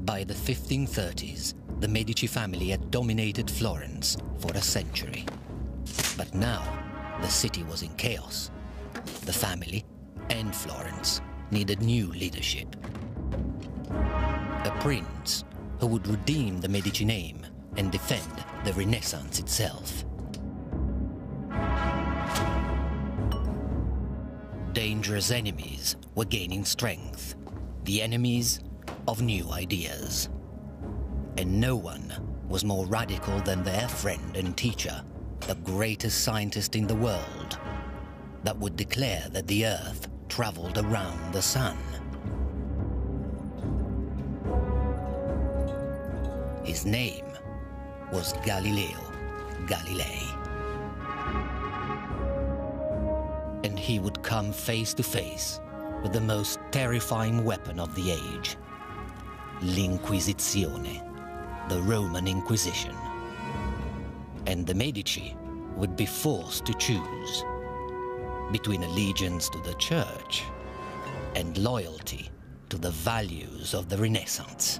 By the 1530s, the Medici family had dominated Florence for a century. But now, the city was in chaos. The family and Florence needed new leadership. A prince who would redeem the Medici name and defend the Renaissance itself. Dangerous enemies were gaining strength, the enemies of new ideas. And no one was more radical than their friend and teacher, the greatest scientist in the world, that would declare that the Earth traveled around the sun. His name was Galileo Galilei. And he would come face to face with the most terrifying weapon of the age, l'Inquisizione, the Roman Inquisition. And the Medici would be forced to choose between allegiance to the Church and loyalty to the values of the Renaissance.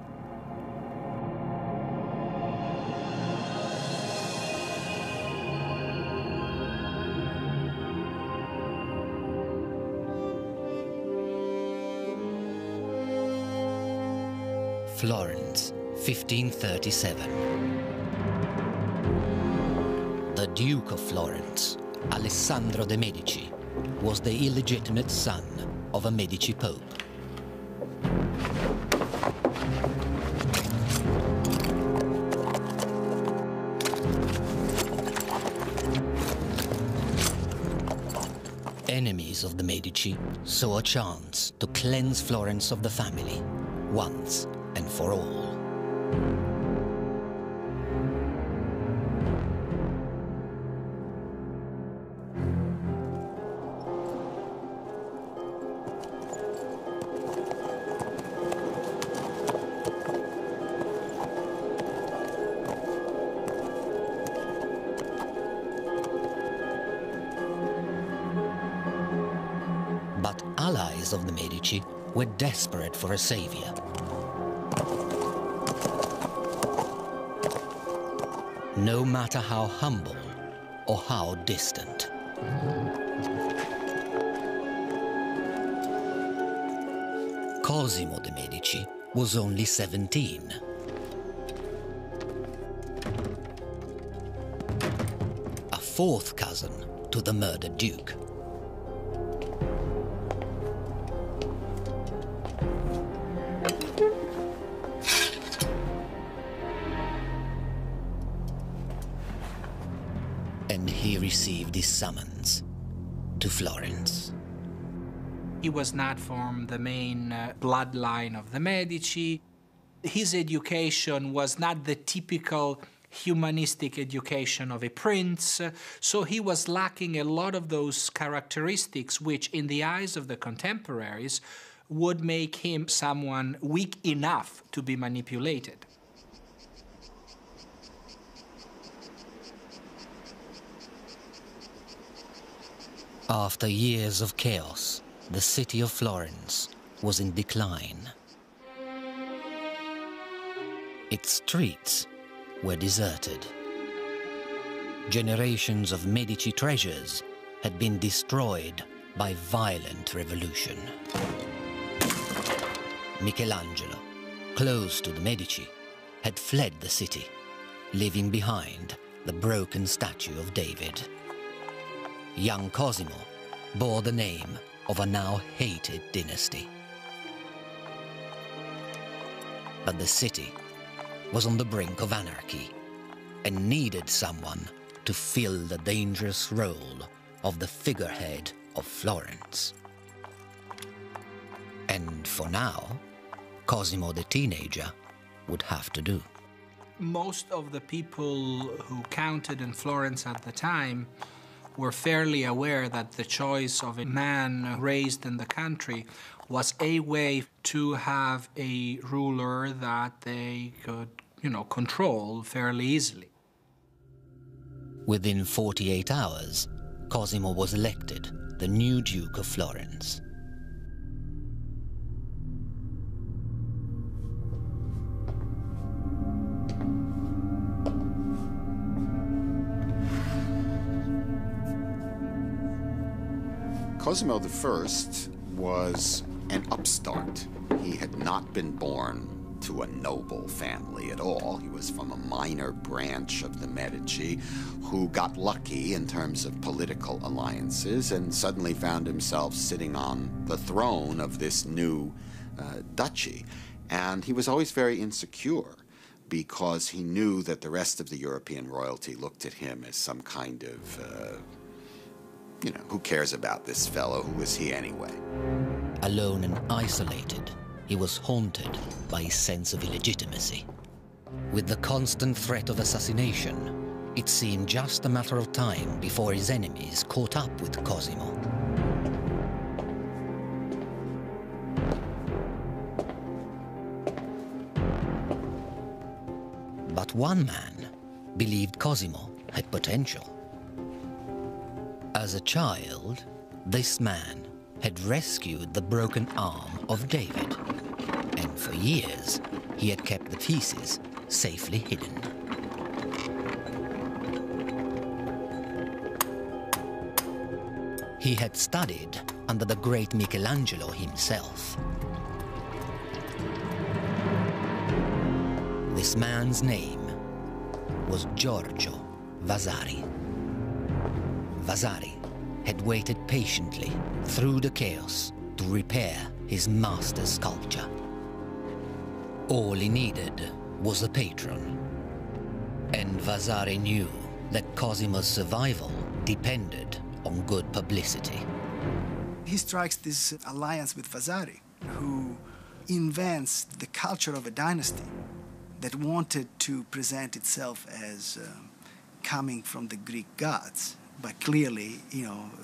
Florence, 1537. The Duke of Florence, Alessandro de' Medici, was the illegitimate son of a Medici pope. Enemies of the Medici saw a chance to cleanse Florence of the family, once and for all. But allies of the Medici were desperate for a savior. No matter how humble or how distant. Cosimo de' Medici was only 17. A fourth cousin to the murdered Duke. And he received his summons to Florence. He was not from the main bloodline of the Medici. His education was not the typical humanistic education of a prince, so he was lacking a lot of those characteristics which, in the eyes of the contemporaries, would make him someone weak enough to be manipulated. After years of chaos, the city of Florence was in decline. Its streets were deserted. Generations of Medici treasures had been destroyed by violent revolution. Michelangelo, close to the Medici, had fled the city, leaving behind the broken statue of David. Young Cosimo bore the name of a now hated dynasty. But the city was on the brink of anarchy and needed someone to fill the dangerous role of the figurehead of Florence. And for now, Cosimo the teenager would have to do. Most of the people who counted in Florence at the time were fairly aware that the choice of a man raised in the country was a way to have a ruler that they could, control fairly easily. Within 48 hours, Cosimo was elected the new Duke of Florence. Cosimo I was an upstart. He had not been born to a noble family at all. He was from a minor branch of the Medici who got lucky in terms of political alliances and suddenly found himself sitting on the throne of this new duchy. And he was always very insecure because he knew that the rest of the European royalty looked at him as some kind of, who cares about this fellow? Who is he anyway? Alone and isolated, he was haunted by his sense of illegitimacy. With the constant threat of assassination, it seemed just a matter of time before his enemies caught up with Cosimo. But one man believed Cosimo had potential. As a child, this man had rescued the broken arm of David, and for years he had kept the pieces safely hidden. He had studied under the great Michelangelo himself. This man's name was Giorgio Vasari. Vasari had waited patiently through the chaos to repair his master's sculpture. All he needed was a patron. And Vasari knew that Cosimo's survival depended on good publicity. He strikes this alliance with Vasari, who invents the culture of a dynasty that wanted to present itself as coming from the Greek gods. But clearly,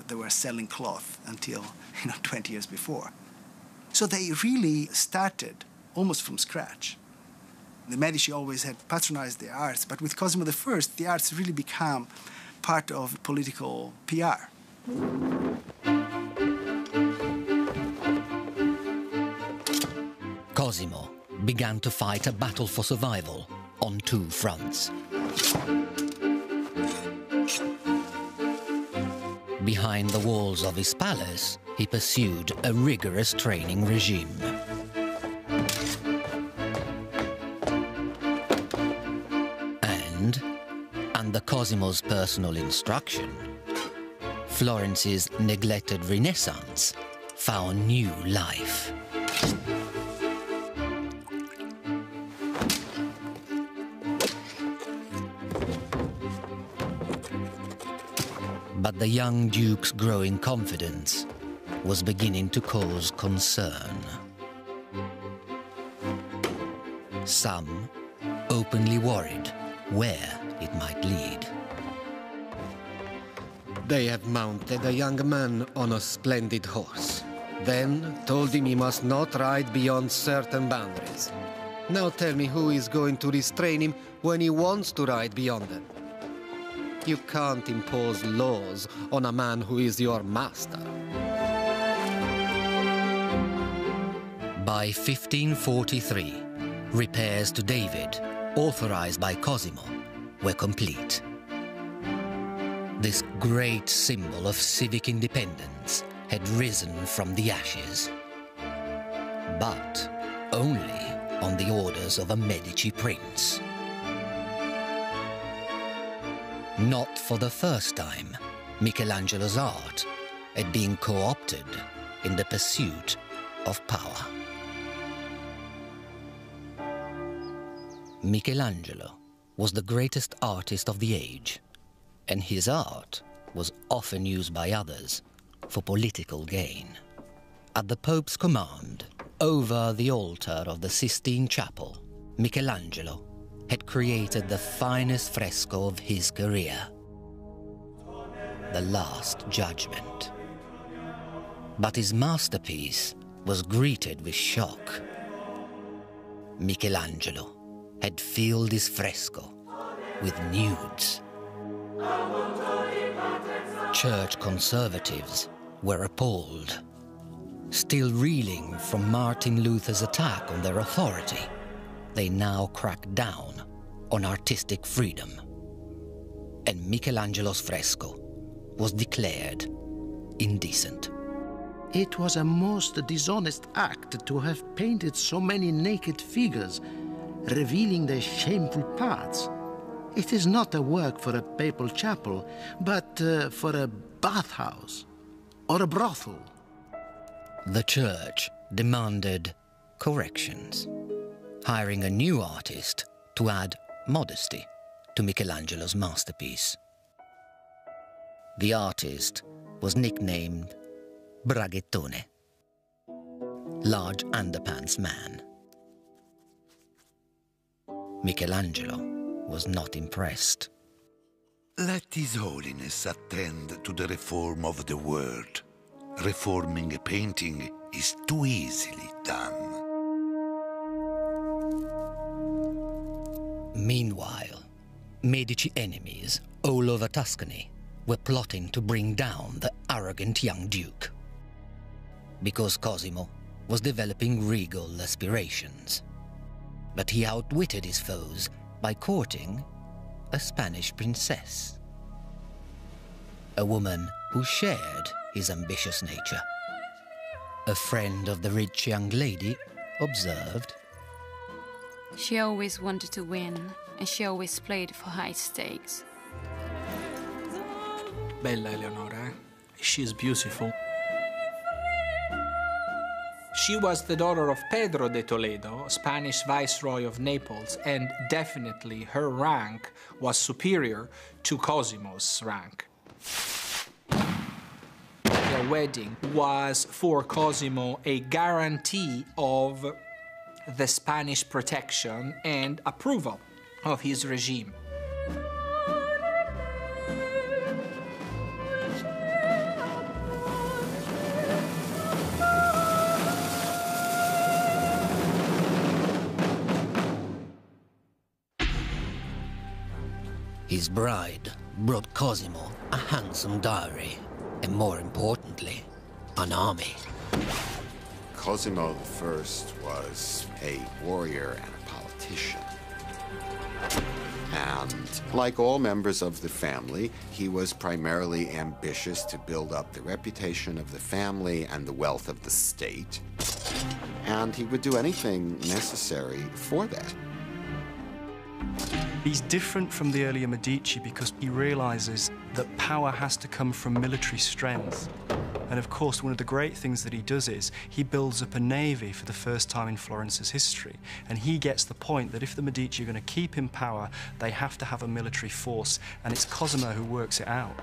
they were selling cloth until, 20 years before. So they really started almost from scratch. The Medici always had patronized the arts, but with Cosimo I, the arts really become part of political PR. Cosimo began to fight a battle for survival on two fronts. Behind the walls of his palace, he pursued a rigorous training regime. And, under Cosimo's personal instruction, Florence's neglected Renaissance found new life. But the young Duke's growing confidence was beginning to cause concern. Some openly worried where it might lead. They have mounted a young man on a splendid horse, then told him he must not ride beyond certain boundaries. Now tell me who is going to restrain him when he wants to ride beyond them. You can't impose laws on a man who is your master. By 1543, repairs to David, authorized by Cosimo, were complete. This great symbol of civic independence had risen from the ashes, but only on the orders of a Medici prince. Not for the first time, Michelangelo's art had been co-opted in the pursuit of power. Michelangelo was the greatest artist of the age, and his art was often used by others for political gain. At the Pope's command, over the altar of the Sistine Chapel, Michelangelo had created the finest fresco of his career, The Last Judgment. But his masterpiece was greeted with shock. Michelangelo had filled his fresco with nudes. Church conservatives were appalled. Still reeling from Martin Luther's attack on their authority, they now cracked down on artistic freedom. And Michelangelo's fresco was declared indecent. It was a most dishonest act to have painted so many naked figures, revealing their shameful parts. It is not a work for a papal chapel, but for a bathhouse or a brothel. The church demanded corrections, hiring a new artist to add modesty to Michelangelo's masterpiece. The artist was nicknamed Braghettone, large underpants man. Michelangelo was not impressed. Let His Holiness attend to the reform of the world. Reforming a painting is too easily done. Meanwhile, Medici enemies all over Tuscany were plotting to bring down the arrogant young duke, because Cosimo was developing regal aspirations. But he outwitted his foes by courting a Spanish princess, a woman who shared his ambitious nature. A friend of the rich young lady observed, "She always wanted to win, and she always played for high stakes." Bella Eleonora, eh? She's beautiful. She was the daughter of Pedro de Toledo, Spanish viceroy of Naples, and definitely her rank was superior to Cosimo's rank. Their wedding was for Cosimo a guarantee of the Spanish protection and approval of his regime. His bride brought Cosimo a handsome dowry, and more importantly, an army. Cosimo I was a warrior and a politician. And like all members of the family, he was primarily ambitious to build up the reputation of the family and the wealth of the state. And he would do anything necessary for that. He's different from the earlier Medici because he realizes that power has to come from military strength. And of course, one of the great things that he does is he builds up a navy for the first time in Florence's history. And he gets the point that if the Medici are going to keep in power, they have to have a military force. And it's Cosimo who works it out.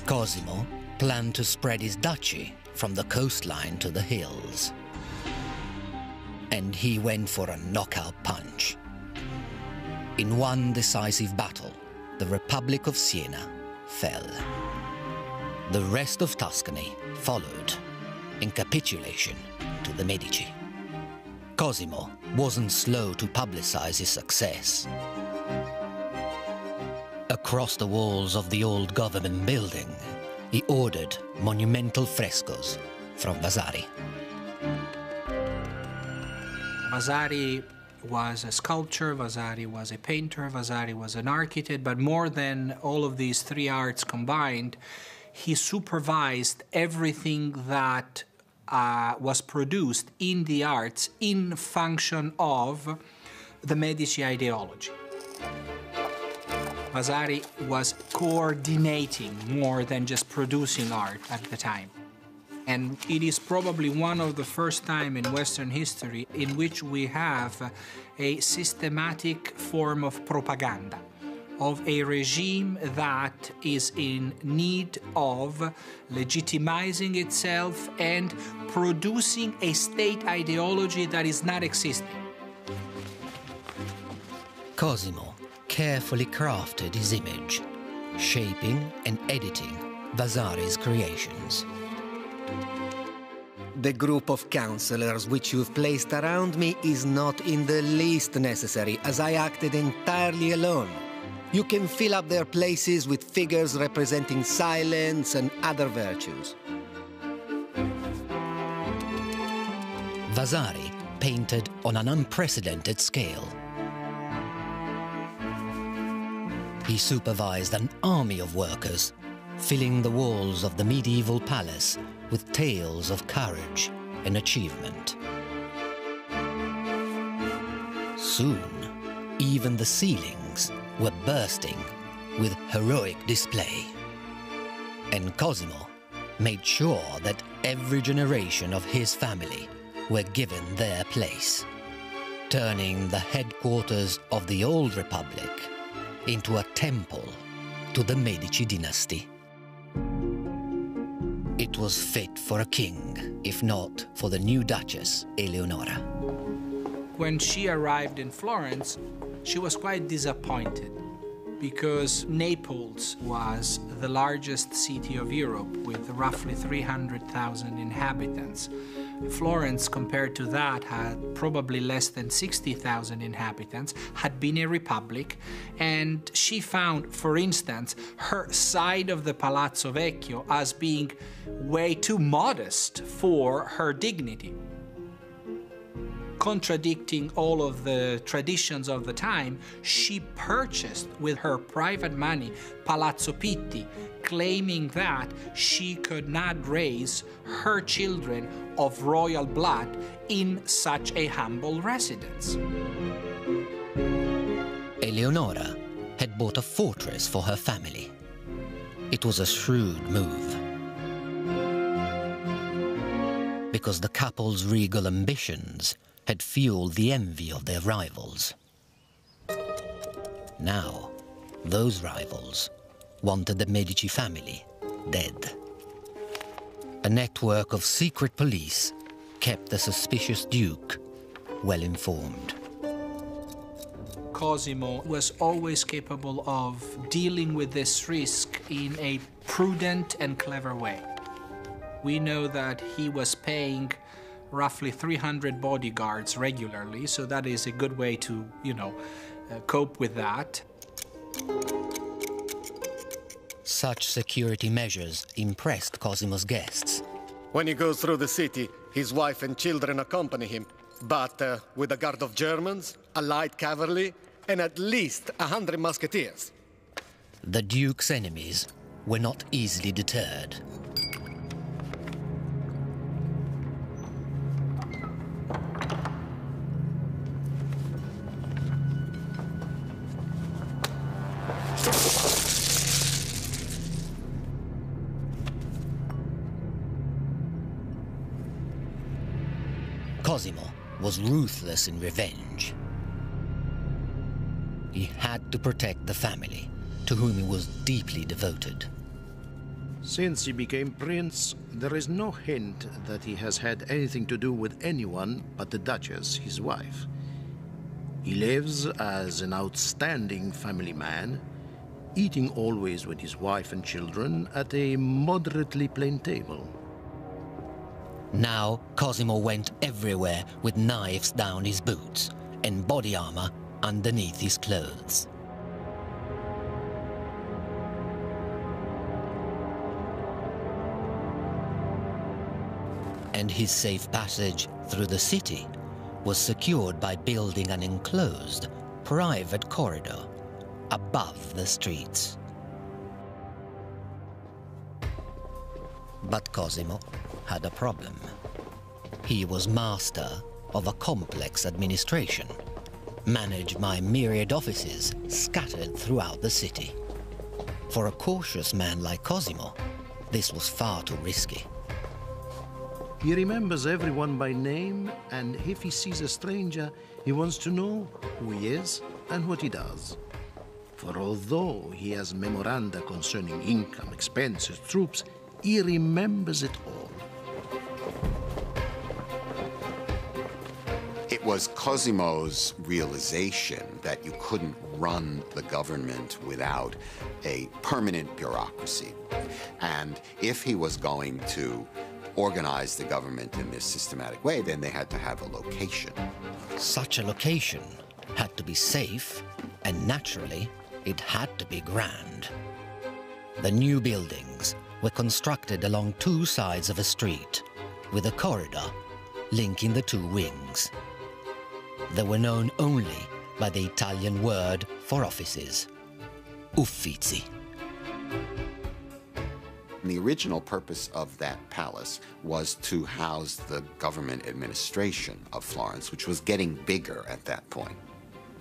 Cosimo planned to spread his duchy from the coastline to the hills. And he went for a knockout punch. In one decisive battle, the Republic of Siena fell. The rest of Tuscany followed in capitulation to the Medici. Cosimo wasn't slow to publicize his success. Across the walls of the old government building, he ordered monumental frescoes from Vasari. Vasari was a sculptor, Vasari was a painter, Vasari was an architect, but more than all of these three arts combined, he supervised everything that was produced in the arts in function of the Medici ideology. Vasari was coordinating more than just producing art at the time. And it is probably one of the first time in Western history in which we have a systematic form of propaganda, of a regime that is in need of legitimizing itself and producing a state ideology that is not existing. Cosimo carefully crafted his image, shaping and editing Vasari's creations. The group of counselors which you've placed around me is not in the least necessary, as I acted entirely alone. You can fill up their places with figures representing silence and other virtues. Vasari painted on an unprecedented scale. He supervised an army of workers, filling the walls of the medieval palace with tales of courage and achievement. Soon, even the ceilings were bursting with heroic display. And Cosimo made sure that every generation of his family were given their place, turning the headquarters of the old republic into a temple to the Medici dynasty. It was fit for a king, if not for the new Duchess, Eleonora. When she arrived in Florence, she was quite disappointed because Naples was the largest city of Europe with roughly 300,000 inhabitants. Florence, compared to that, had probably less than 60,000 inhabitants, had been a republic, and she found, for instance, her side of the Palazzo Vecchio as being way too modest for her dignity. Contradicting all of the traditions of the time, she purchased with her private money Palazzo Pitti, claiming that she could not raise her children of royal blood in such a humble residence. Eleonora had bought a fortress for her family. It was a shrewd move, because the couple's regal ambitions had fueled the envy of their rivals. Now, those rivals wanted the Medici family dead. A network of secret police kept the suspicious Duke well informed. Cosimo was always capable of dealing with this risk in a prudent and clever way. We know that he was paying roughly 300 bodyguards regularly, so that is a good way to, cope with that. Such security measures impressed Cosimo's guests. When he goes through the city, his wife and children accompany him, but with a guard of Germans, a light cavalry, and at least 100 musketeers. The Duke's enemies were not easily deterred. Cosimo was ruthless in revenge. He had to protect the family, to whom he was deeply devoted. Since he became prince, there is no hint that he has had anything to do with anyone but the Duchess, his wife. He lives as an outstanding family man, eating always with his wife and children at a moderately plain table. Now, Cosimo went everywhere with knives down his boots and body armor underneath his clothes. And his safe passage through the city was secured by building an enclosed, private corridor above the streets. But Cosimo had a problem. He was master of a complex administration, managed by myriad offices scattered throughout the city. For a cautious man like Cosimo, this was far too risky. He remembers everyone by name, and if he sees a stranger, he wants to know who he is and what he does. For although he has memoranda concerning income, expenses, troops, he remembers it all. It was Cosimo's realization that you couldn't run the government without a permanent bureaucracy. And if he was going to organize the government in this systematic way, then they had to have a location. Such a location had to be safe, and naturally, it had to be grand. The new buildings were constructed along two sides of a street, with a corridor linking the two wings. They were known only by the Italian word for offices, uffizi. The original purpose of that palace was to house the government administration of Florence, which was getting bigger at that point.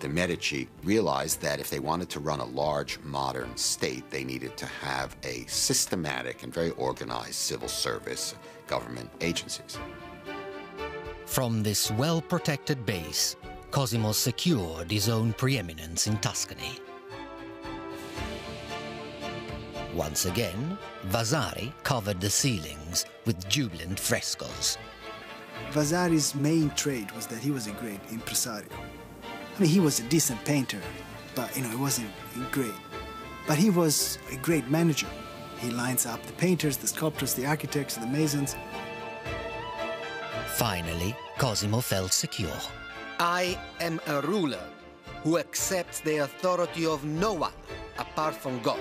The Medici realized that if they wanted to run a large, modern state, they needed to have a systematic and very organized civil service, government agencies. From this well-protected base, Cosimo secured his own preeminence in Tuscany. Once again, Vasari covered the ceilings with jubilant frescoes. Vasari's main trait was that he was a great impresario. I mean, he was a decent painter, but, he wasn't great. But he was a great manager. He lines up the painters, the sculptors, the architects, the masons. Finally, Cosimo felt secure. I am a ruler who accepts the authority of no one apart from God.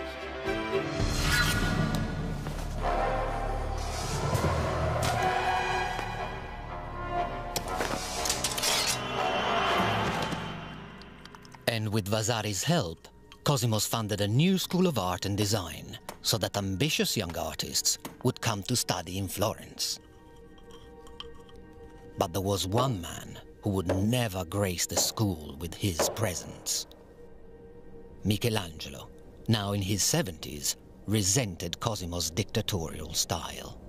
And with Vasari's help, Cosimo founded a new school of art and design so that ambitious young artists would come to study in Florence. But there was one man who would never grace the school with his presence. Michelangelo, now in his 70s, resented Cosimo's dictatorial style.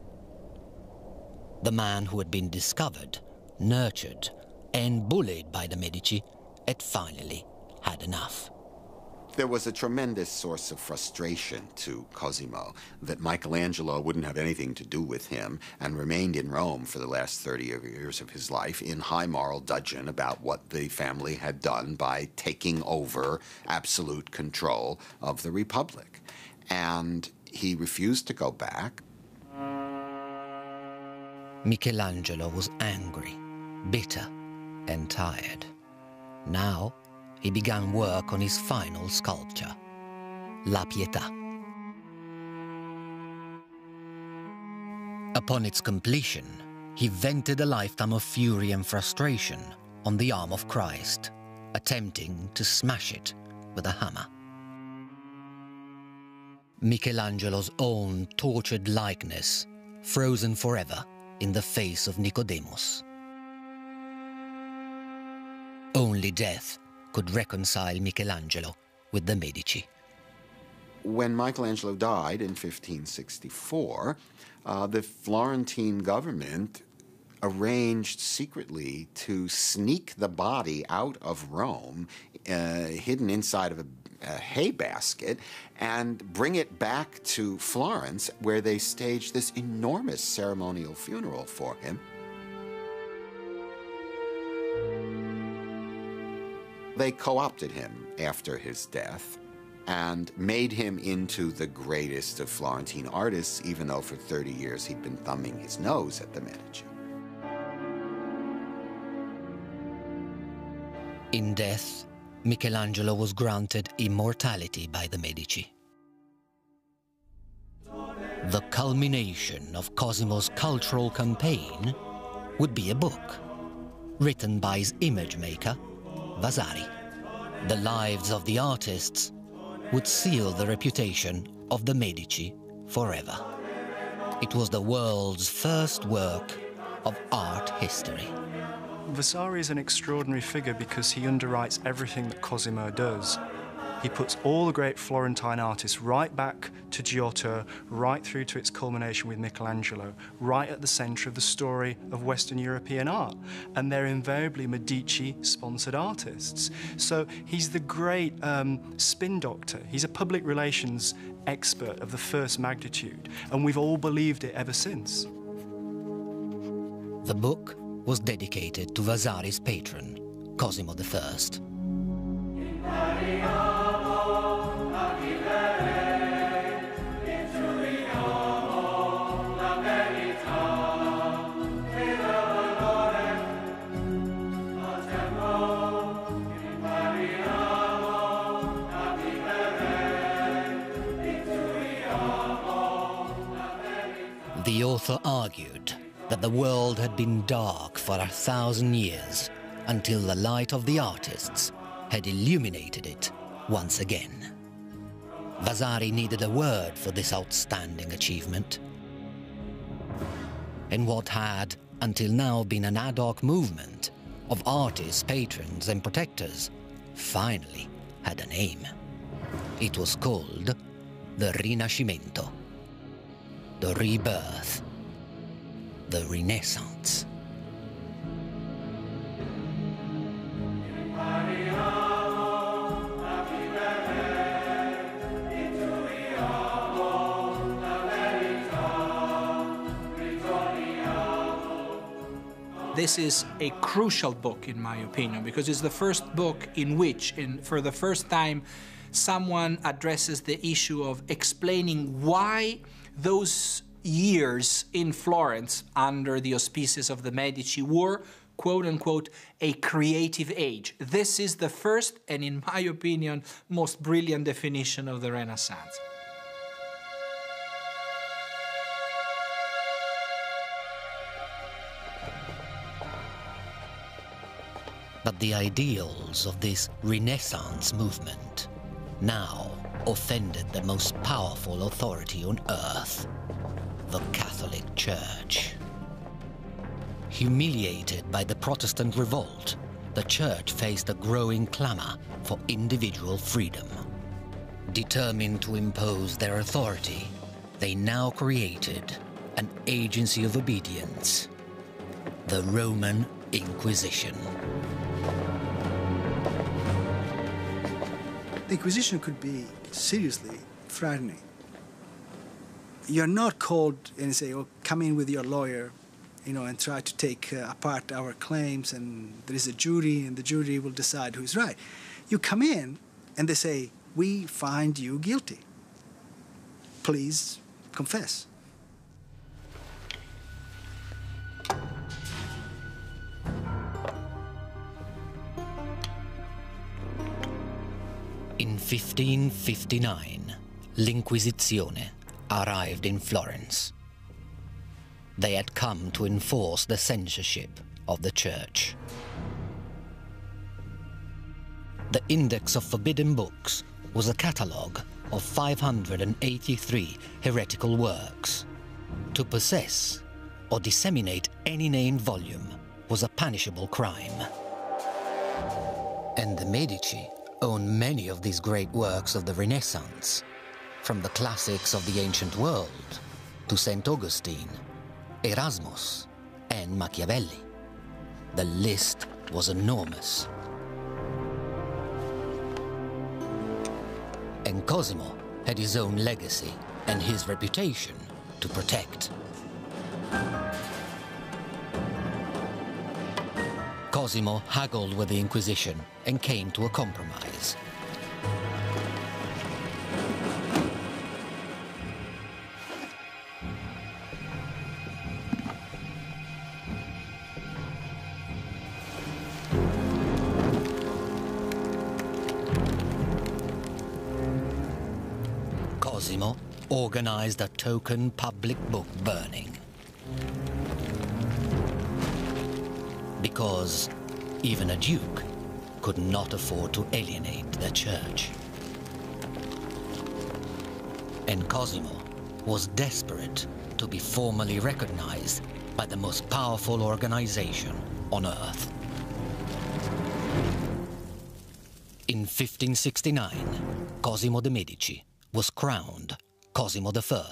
The man who had been discovered, nurtured, and bullied by the Medici had finally had enough. There was a tremendous source of frustration to Cosimo that Michelangelo wouldn't have anything to do with him and remained in Rome for the last 30 years of his life in high moral dudgeon about what the family had done by taking over absolute control of the Republic. And he refused to go back. Michelangelo was angry, bitter, and tired. Now, he began work on his final sculpture, La Pietà. Upon its completion, he vented a lifetime of fury and frustration on the arm of Christ, attempting to smash it with a hammer. Michelangelo's own tortured likeness, frozen forever in the face of Nicodemus. Only death could reconcile Michelangelo with the Medici. When Michelangelo died in 1564, the Florentine government arranged secretly to sneak the body out of Rome, hidden inside of a hay basket, and bring it back to Florence, where they staged this enormous ceremonial funeral for him. They co-opted him after his death and made him into the greatest of Florentine artists, even though for 30 years he'd been thumbing his nose at the Medici. In death, Michelangelo was granted immortality by the Medici. The culmination of Cosimo's cultural campaign would be a book, written by his image maker, Vasari. The lives of the artists would seal the reputation of the Medici forever. It was the world's first work of art history. Vasari is an extraordinary figure because he underwrites everything that Cosimo does. He puts all the great Florentine artists right back to Giotto, right through to its culmination with Michelangelo, right at the centre of the story of Western European art. And they're invariably Medici-sponsored artists. So he's the great spin doctor. He's a public relations expert of the first magnitude, and we've all believed it ever since. The book was dedicated to Vasari's patron, Cosimo I. The author argued that the world had been dark for 1,000 years until the light of the artists had illuminated it once again. Vasari needed a word for this outstanding achievement. And what had, until now, been an ad hoc movement of artists, patrons, and protectors, finally had a name. It was called the Rinascimento, the rebirth, the Renaissance. This is a crucial book, in my opinion, because it's the first book in which, for the first time, someone addresses the issue of explaining why those years in Florence under the auspices of the Medici were, quote-unquote, a creative age. This is the first, and in my opinion, most brilliant definition of the Renaissance. But the ideals of this Renaissance movement now offended the most powerful authority on earth, the Catholic Church. Humiliated by the Protestant revolt, the Church faced a growing clamor for individual freedom. Determined to impose their authority, they now created an agency of obedience, the Roman Inquisition. The Inquisition could be seriously frightening. You're not called and say, oh, come in with your lawyer, and try to take apart our claims, and there is a jury, and the jury will decide who is right. You come in, and they say, we find you guilty. Please confess. In 1559, l'Inquisizione arrived in Florence. They had come to enforce the censorship of the Church. The Index of Forbidden Books was a catalogue of 583 heretical works. To possess or disseminate any named volume was a punishable crime. And the Medici owned many of these great works of the Renaissance, from the classics of the ancient world to St. Augustine, Erasmus, and Machiavelli. The list was enormous. And Cosimo had his own legacy and his reputation to protect. Cosimo haggled with the Inquisition and came to a compromise. Cosimo organized a token public book burning. Because even a duke could not afford to alienate the Church. And Cosimo was desperate to be formally recognized by the most powerful organization on earth. In 1569, Cosimo de' Medici was crowned Cosimo I,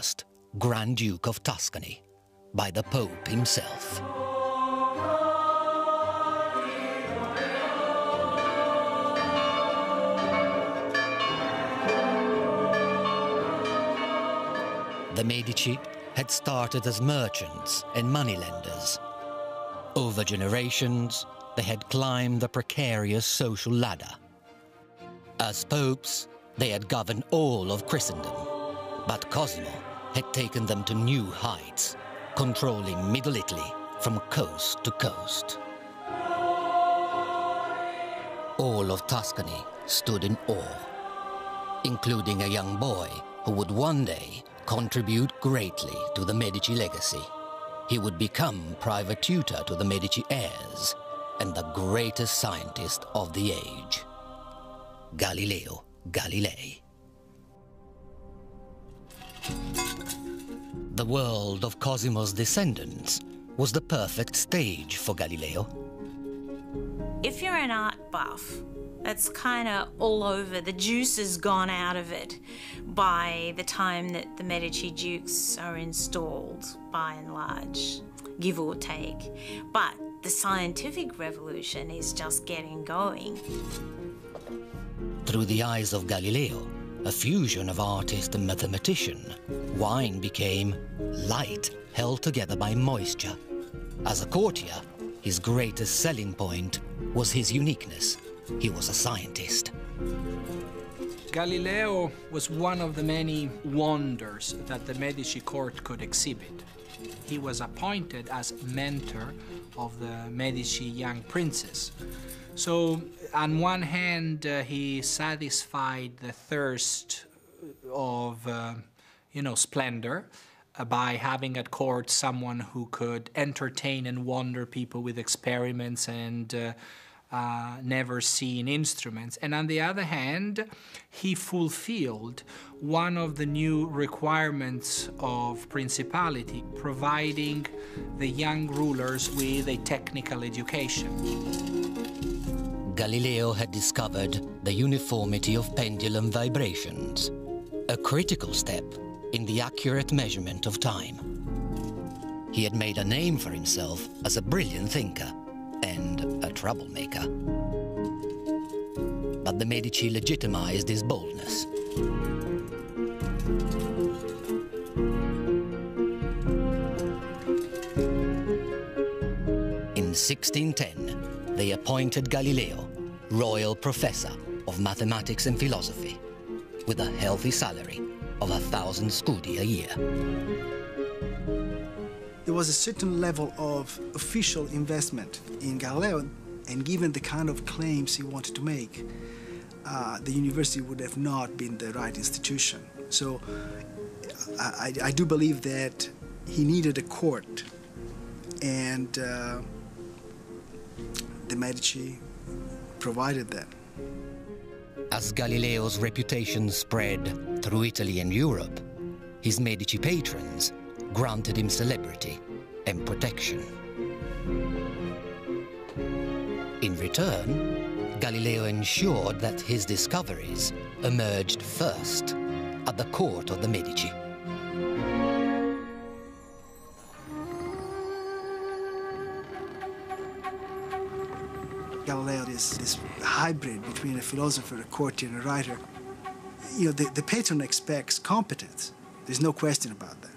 Grand Duke of Tuscany, by the Pope himself. The Medici had started as merchants and moneylenders. Over generations, they had climbed the precarious social ladder. As popes, they had governed all of Christendom, but Cosimo had taken them to new heights, controlling Middle Italy from coast to coast. All of Tuscany stood in awe, including a young boy who would one day contribute greatly to the Medici legacy. He would become private tutor to the Medici heirs and the greatest scientist of the age, Galileo Galilei. The world of Cosimo's descendants was the perfect stage for Galileo. If you're an art buff, that's kind of all over. The juice has gone out of it by the time that the Medici dukes are installed, by and large, give or take. But the scientific revolution is just getting going. Through the eyes of Galileo, a fusion of artist and mathematician, wine became light held together by moisture. As a courtier, his greatest selling point was his uniqueness. He was a scientist. Galileo was one of the many wonders that the Medici court could exhibit. He was appointed as mentor of the Medici young princes. So, on one hand, he satisfied the thirst of, splendor by having at court someone who could entertain and wonder people with experiments and never-seen instruments. And on the other hand, he fulfilled one of the new requirements of principality, providing the young rulers with a technical education. Galileo had discovered the uniformity of pendulum vibrations, a critical step in the accurate measurement of time. He had made a name for himself as a brilliant thinker and a troublemaker. But the Medici legitimized his boldness. In 1610, they appointed Galileo royal professor of mathematics and philosophy, with a healthy salary of 1,000 scudi a year. There was a certain level of official investment in Galileo, and given the kind of claims he wanted to make, the university would have not been the right institution. So I do believe that he needed a court, and the Medici provided that. As Galileo's reputation spread through Italy and Europe, his Medici patrons granted him celebrity and protection. In return, Galileo ensured that his discoveries emerged first at the court of the Medici. Galileo is this hybrid between a philosopher, a courtier, and a writer. You know, the patron expects competence. There's no question about that.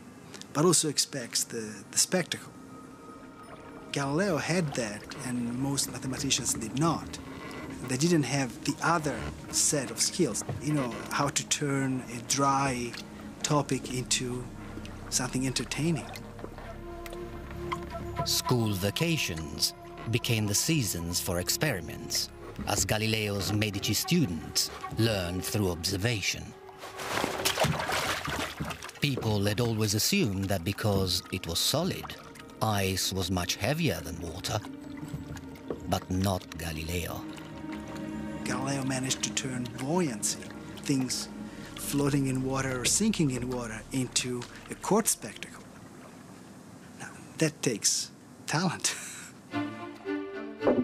But also expects the spectacle. Galileo had that, and most mathematicians did not. They didn't have the other set of skills. You know, how to turn a dry topic into something entertaining. School vacations became the seasons for experiments, as Galileo's Medici students learned through observation. People had always assumed that because it was solid, ice was much heavier than water. But not Galileo. Galileo managed to turn buoyancy, things floating in water or sinking in water, into a court spectacle. Now, that takes talent.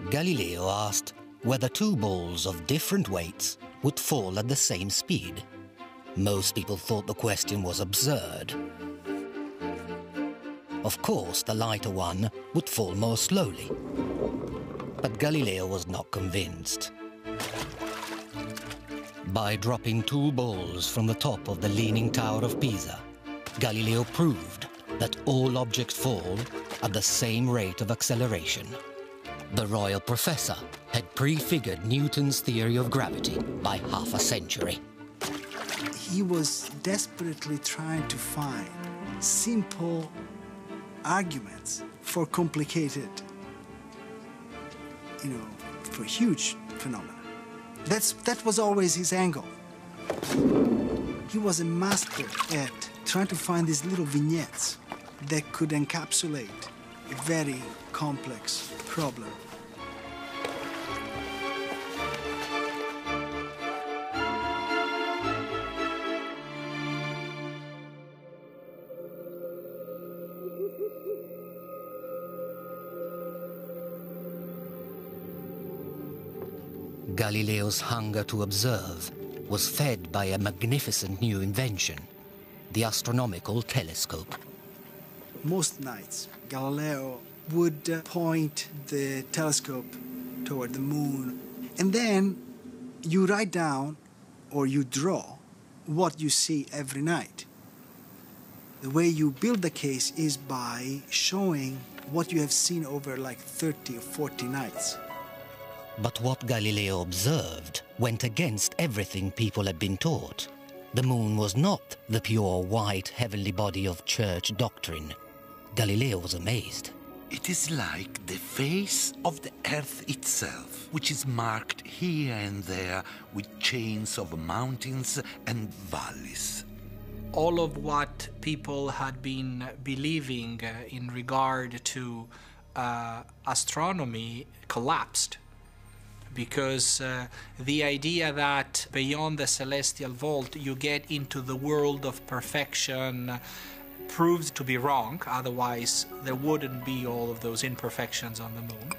Galileo asked whether two balls of different weights would fall at the same speed. Most people thought the question was absurd. Of course, the lighter one would fall more slowly. But Galileo was not convinced. By dropping two balls from the top of the Leaning Tower of Pisa, Galileo proved that all objects fall at the same rate of acceleration. The royal professor had prefigured Newton's theory of gravity by half a century. He was desperately trying to find simple arguments for complicated, for huge phenomena. That was always his angle. He was a master at trying to find these little vignettes that could encapsulate a very complex problem. Galileo's hunger to observe was fed by a magnificent new invention, the astronomical telescope. Most nights, Galileo would point the telescope toward the moon, and then you write down or you draw what you see every night. The way you build the case is by showing what you have seen over like 30 or 40 nights. But what Galileo observed went against everything people had been taught. The moon was not the pure white heavenly body of church doctrine. Galileo was amazed. It is like the face of the earth itself, which is marked here and there with chains of mountains and valleys. All of what people had been believing in regard to astronomy collapsed, because the idea that beyond the celestial vault you get into the world of perfection proved to be wrong. Otherwise there wouldn't be all of those imperfections on the moon.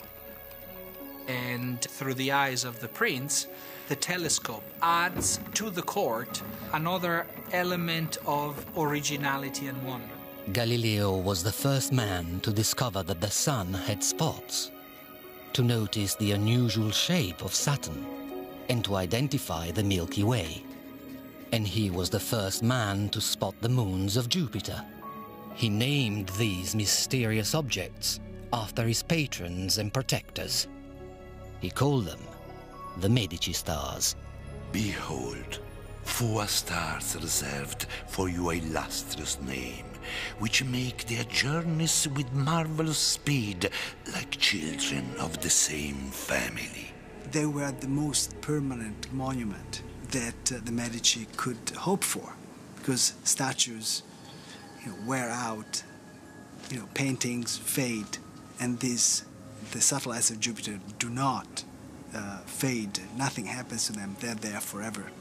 And through the eyes of the prince, the telescope adds to the court another element of originality and wonder. Galileo was the first man to discover that the sun had spots, to notice the unusual shape of Saturn, and to identify the Milky Way. And he was the first man to spot the moons of Jupiter. He named these mysterious objects after his patrons and protectors. He called them the Medici stars. Behold, 4 stars reserved for your illustrious name, which make their journeys with marvelous speed, like children of the same family. They were the most permanent monument that the Medici could hope for, because statues wear out, paintings fade, and the satellites of Jupiter do not fade. Nothing happens to them. They're there forever.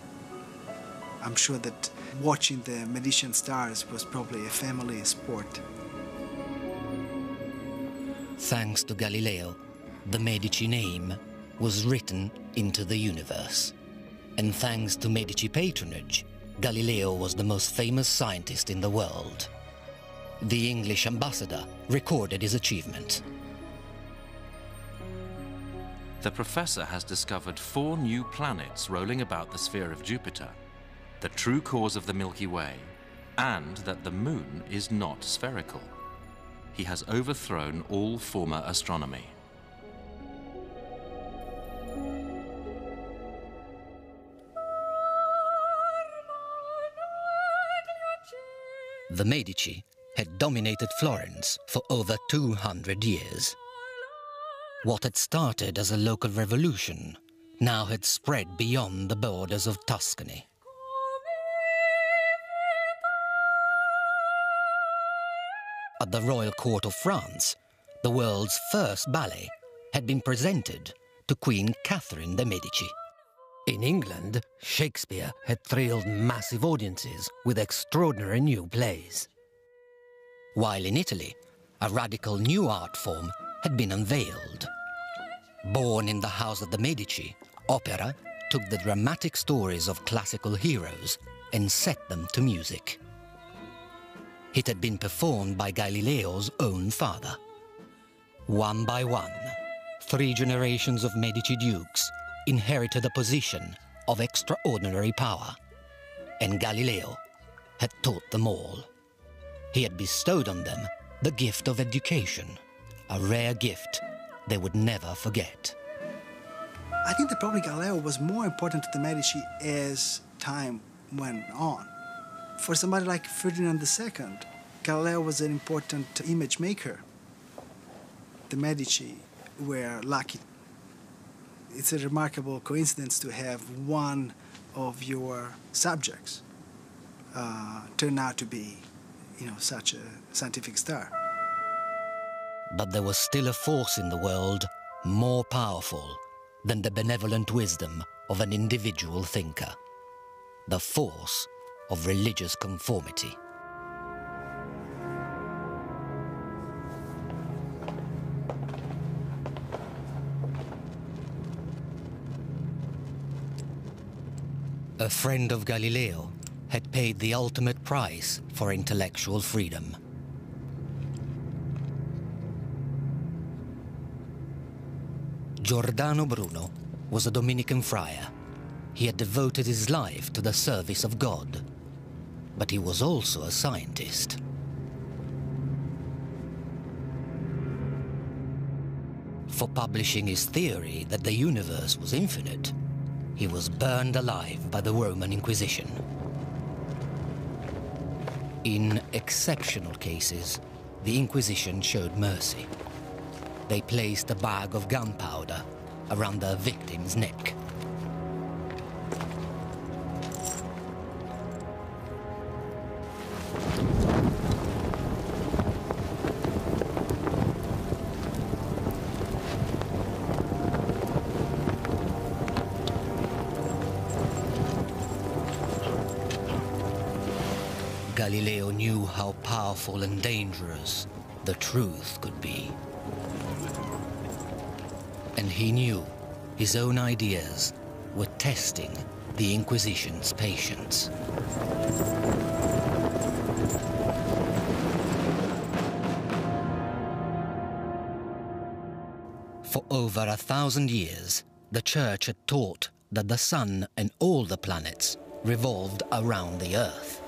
I'm sure that watching the Medici stars was probably a family sport. Thanks to Galileo, the Medici name was written into the universe. And thanks to Medici patronage, Galileo was the most famous scientist in the world. The English ambassador recorded his achievement. The professor has discovered 4 new planets rolling about the sphere of Jupiter, the true cause of the Milky Way, and that the moon is not spherical. He has overthrown all former astronomy. The Medici had dominated Florence for over 200 years. What had started as a local revolution now had spread beyond the borders of Tuscany. At the royal court of France, the world's first ballet had been presented to Queen Catherine de' Medici. In England, Shakespeare had thrilled massive audiences with extraordinary new plays. While in Italy, a radical new art form had been unveiled. Born in the house of the Medici, opera took the dramatic stories of classical heroes and set them to music. It had been performed by Galileo's own father. One by one, 3 generations of Medici dukes inherited a position of extraordinary power, and Galileo had taught them all. He had bestowed on them the gift of education, a rare gift they would never forget. I think that probably Galileo was more important to the Medici as time went on. For somebody like Ferdinand II, Galileo was an important image maker. The Medici were lucky. It's a remarkable coincidence to have one of your subjects turn out to be, such a scientific star. But there was still a force in the world more powerful than the benevolent wisdom of an individual thinker. The force of religious conformity. A friend of Galileo had paid the ultimate price for intellectual freedom. Giordano Bruno was a Dominican friar. He had devoted his life to the service of God, but he was also a scientist. For publishing his theory that the universe was infinite, he was burned alive by the Roman Inquisition. In exceptional cases, the Inquisition showed mercy. They placed a bag of gunpowder around the victim's neck. Galileo knew how powerful and dangerous the truth could be. And he knew his own ideas were testing the Inquisition's patience. For over 1,000 years, the Church had taught that the Sun and all the planets revolved around the Earth.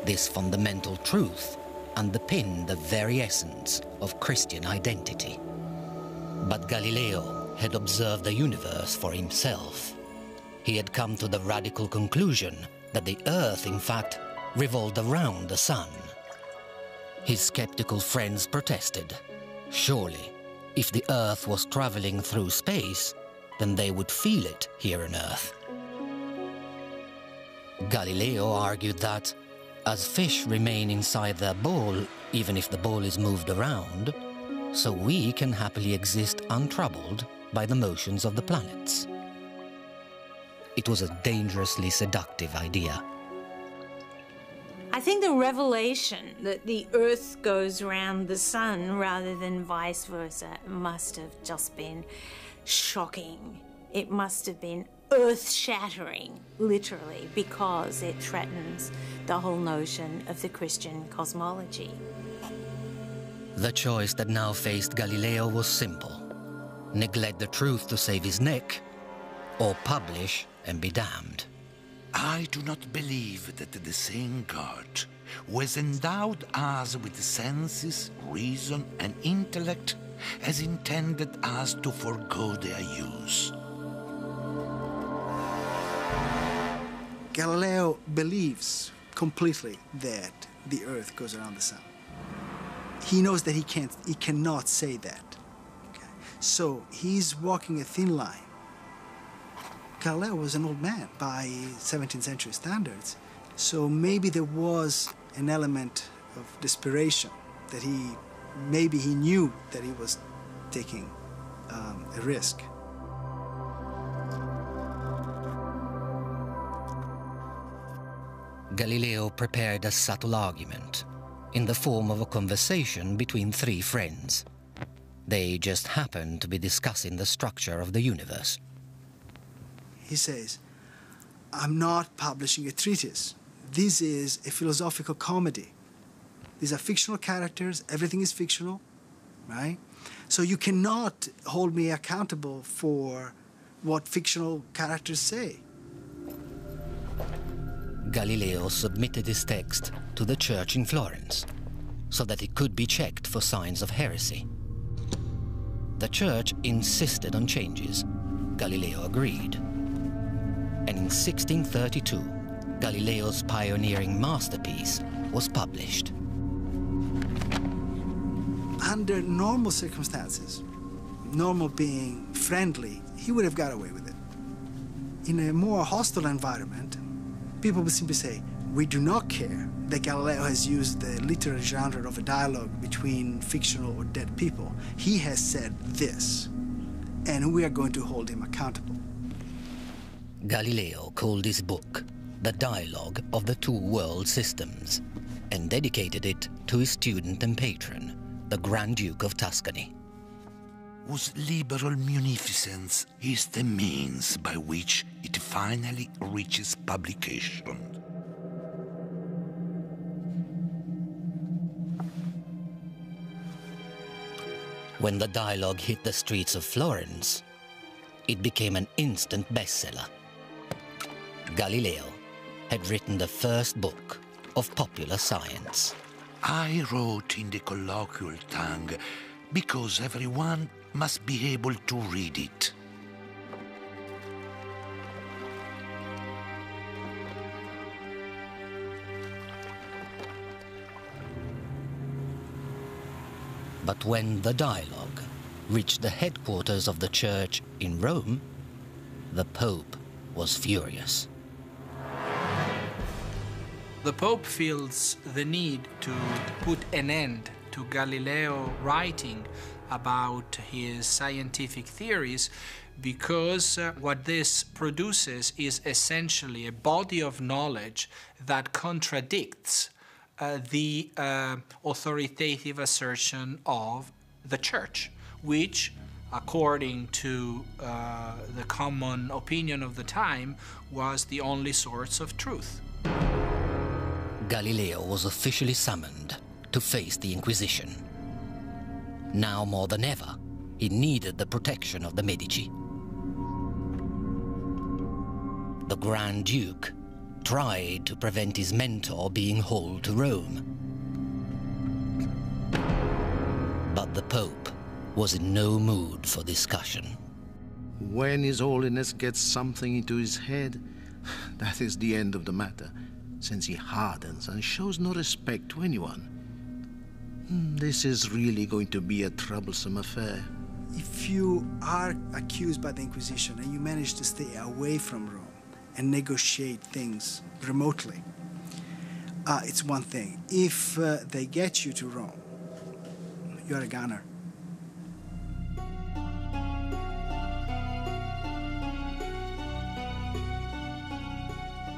This fundamental truth underpinned the very essence of Christian identity. But Galileo had observed the universe for himself. He had come to the radical conclusion that the Earth, in fact, revolved around the Sun. His skeptical friends protested. Surely, if the Earth was traveling through space, then they would feel it here on Earth. Galileo argued that, as fish remain inside their bowl, even if the bowl is moved around, so we can happily exist untroubled by the motions of the planets. It was a dangerously seductive idea. I think the revelation that the Earth goes around the Sun rather than vice versa must have just been shocking. It must have been earth-shattering, literally, because it threatens the whole notion of the Christian cosmology. The choice that now faced Galileo was simple: neglect the truth to save his neck, or publish and be damned. I do not believe that the same God who has endowed us with senses, reason, and intellect has intended us to forgo their use. Galileo believes completely that the Earth goes around the Sun. He knows that he cannot say that. Okay? So he's walking a thin line. Galileo was an old man by 17th century standards, so maybe there was an element of desperation that maybe he knew that he was taking a risk. Galileo prepared a subtle argument in the form of a conversation between three friends. They just happened to be discussing the structure of the universe. He says, "I'm not publishing a treatise. This is a philosophical comedy. These are fictional characters. Everything is fictional, right? So you cannot hold me accountable for what fictional characters say." Galileo submitted his text to the church in Florence so that it could be checked for signs of heresy. The church insisted on changes. Galileo agreed. And in 1632, Galileo's pioneering masterpiece was published. Under normal circumstances, normal being friendly, he would have got away with it. In a more hostile environment, people would simply say, "We do not care that Galileo has used the literary genre of a dialogue between fictional or dead people. He has said this, and we are going to hold him accountable." Galileo called his book The Dialogue of the Two World Systems and dedicated it to his student and patron, the Grand Duke of Tuscany. whose liberal munificence is the means by which it finally reaches publication. When the dialogue hit the streets of Florence, it became an instant bestseller. Galileo had written the first book of popular science. I wrote in the colloquial tongue because everyone must be able to read it. But when the dialogue reached the headquarters of the church in Rome, the Pope was furious. The Pope feels the need to put an end to Galileo writing about his scientific theories because what this produces is essentially a body of knowledge that contradicts the authoritative assertion of the Church, which, according to the common opinion of the time, was the only source of truth. Galileo was officially summoned to face the Inquisition. Now more than ever, he needed the protection of the Medici. The Grand Duke tried to prevent his mentor being hauled to Rome. But the Pope was in no mood for discussion. When His Holiness gets something into his head, that is the end of the matter, since he hardens and shows no respect to anyone. This is really going to be a troublesome affair. If you are accused by the Inquisition and you manage to stay away from Rome and negotiate things remotely, it's one thing. If they get you to Rome, you're a goner.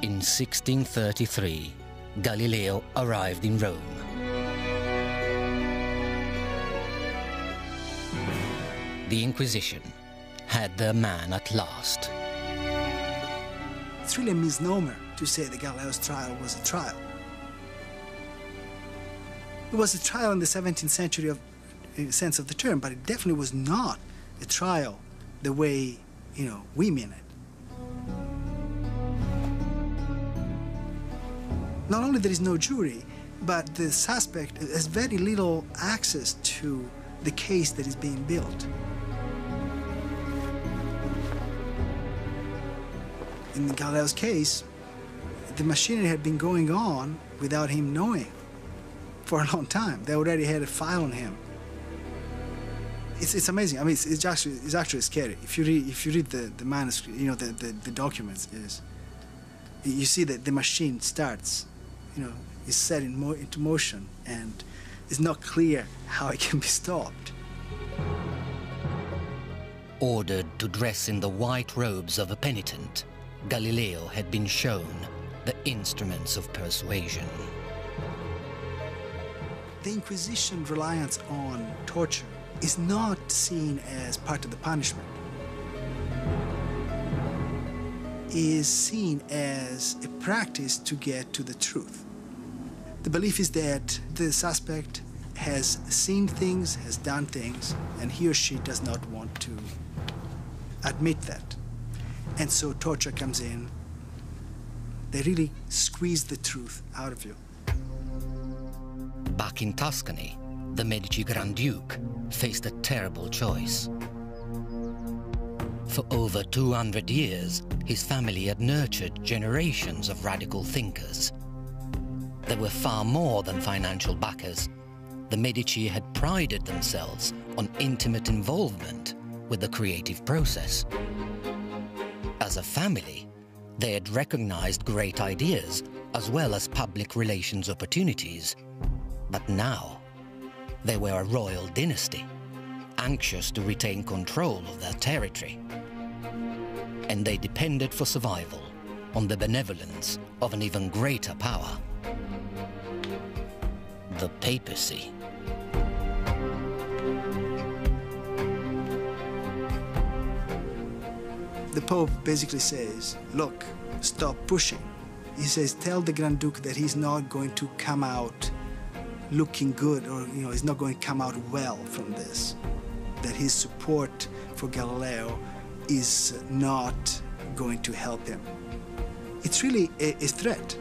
In 1633, Galileo arrived in Rome. The Inquisition had their man at last. It's really a misnomer to say that Galileo's trial was a trial. It was a trial in the 17th century in the sense of the term, but it definitely was not a trial the way, we mean it. Not only there is no jury, but the suspect has very little access to the case that is being built. In Galileo's case, the machinery had been going on without him knowing for a long time. They already had a file on him. It's amazing. I mean, it's actually scary. If you read the manuscript, the documents, you see that the machine starts, is set into motion, and it's not clear how it can be stopped. Ordered to dress in the white robes of a penitent, Galileo had been shown the instruments of persuasion. The Inquisition reliance on torture is not seen as part of the punishment. It is seen as a practice to get to the truth. The belief is that the suspect has seen things, has done things, and he or she does not want to admit that. And so torture comes in. They really squeeze the truth out of you. Back in Tuscany, the Medici Grand Duke faced a terrible choice. For over 200 years, his family had nurtured generations of radical thinkers. They were far more than financial backers. The Medici had prided themselves on intimate involvement with the creative process. As a family, they had recognized great ideas as well as public relations opportunities. But now, they were a royal dynasty, anxious to retain control of their territory. And they depended for survival on the benevolence of an even greater power: the papacy. The Pope basically says, look, stop pushing. He says, tell the Grand Duke that he's not going to come out looking good, or he's not going to come out well from this. That his support for Galileo is not going to help him. It's really a threat.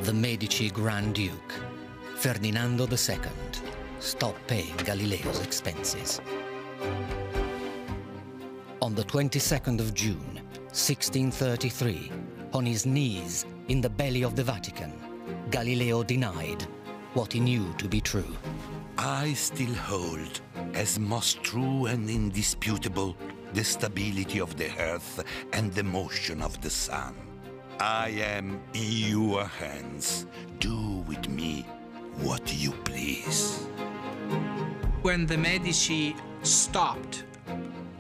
The Medici Grand Duke, Ferdinando II, stopped paying Galileo's expenses. On the 22nd of June, 1633, on his knees in the belly of the Vatican, Galileo denied what he knew to be true. I still hold as most true and indisputable the stability of the earth and the motion of the sun. I am in your hands. Do with me what you please. When the Medici stopped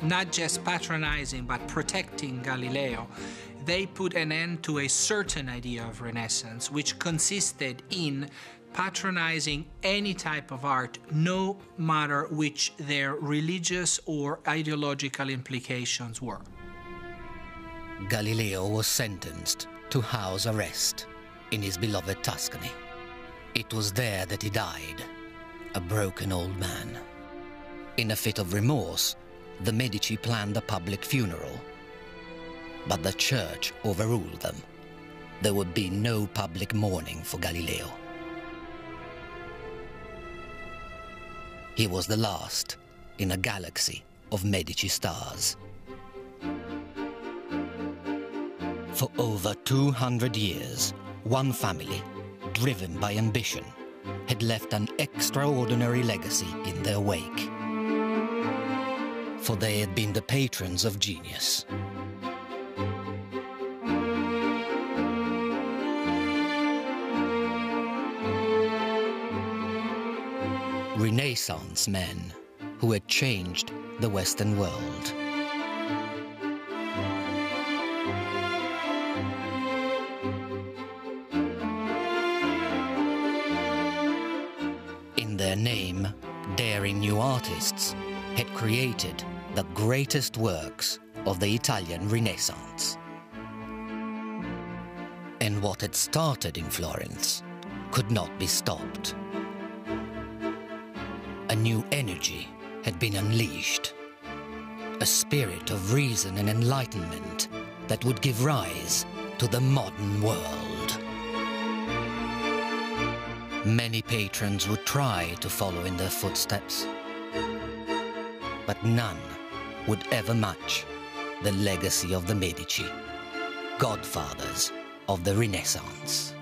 not just patronizing but protecting Galileo, they put an end to a certain idea of Renaissance, which consisted in patronizing any type of art, no matter which their religious or ideological implications were. Galileo was sentenced to house arrest in his beloved Tuscany. It was there that he died, a broken old man. In a fit of remorse, the Medici planned a public funeral, but the church overruled them. There would be no public mourning for Galileo. He was the last in a galaxy of Medici stars. For over 200 years, one family, driven by ambition, had left an extraordinary legacy in their wake. For they had been the patrons of genius. Renaissance men who had changed the Western world. In their name, daring new artists had created the greatest works of the Italian Renaissance. And what had started in Florence could not be stopped. A new energy had been unleashed, a spirit of reason and enlightenment that would give rise to the modern world. Many patrons would try to follow in their footsteps, but none would ever match the legacy of the Medici, godfathers of the Renaissance.